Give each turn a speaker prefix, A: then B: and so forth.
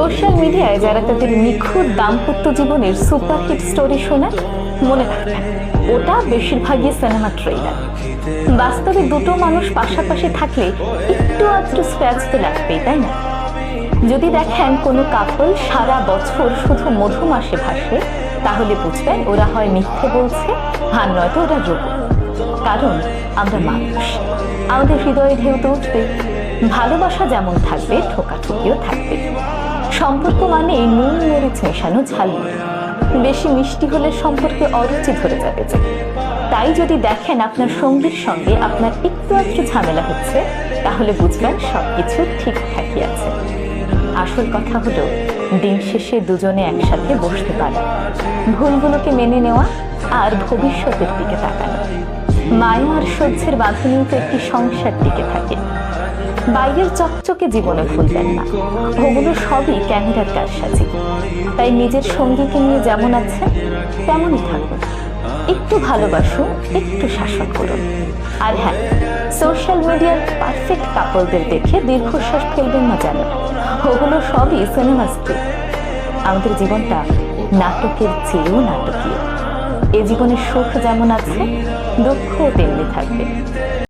A: Social মিডিয়ায় যারা তাদের নিখুঁত দাম্পত্য জীবনের সুপারহিট স্টোরি শোনায়, মনে রাখবেন ওটা বেশিরভাগই সিনেমা ট্রেলার। বাস্তবে দুটো মানুষ পাশাপাশি থাকলে একটু আধটু স্ক্র্যাচ তো লাগবেই, তাই না? যদি দেখেন কোনো কাপল সারা বছর শুধু মধুমাসে ভাসে, তাহলে বুঝবেন ওরা হয় মিথ্যে বলছে, আর নয়তো ওরা রোবট। কারণ আমরা মানুষ, আমাদের হৃদয়ে ঢেউ তো উঠবে। ভালোবাসা যেমন থাকবে, ঠোকাঠুকিও থাকবে। সম্পর্ক মানে নুন মরিচ মেশানো ঝাল। বেশি মিষ্টি হলে সম্পর্কে অরুচি ধরে যাবে যে। তাই যদি দেখেন আপনার সঙ্গীর সঙ্গে আপনার একটু একটু ঝামেলা হচ্ছে, তাহলে বুঝবেন সবকিছু ঠিকঠাকই আছে। আসল কথা হলো দিন শেষে দুজনে একসাথে বসতে পারা, ভুলগুলোকে মেনে নেওয়া আর ভবিষ্যতের দিকে তাকানো। মায়া আর সহ্যের বাঁধনেই তো একটি সংসার টিকে থাকে। বাইরের চকচকে জীবনে ভুলবেন না, ওগুলো সবই ক্যামেরার কারসাজি। তাই নিজের সঙ্গীকে নিয়ে যেমন আছেন তেমনই থাকুন। একটু ভালোবাসুন, একটু শাসন করুন। আর হ্যাঁ, সোশ্যাল মিডিয়ার পারফেক্ট কাপলদের দেখে দীর্ঘশ্বাস ফেলবেন না যেন, ওগুলো সবই সিনেমা স্ক্রিপ্ট। আমাদের জীবনটা নাটকের চেয়েও নাটকীয়। এ জীবনের সুখ যেমন আছে, দুঃখও তেমনি থাকবে।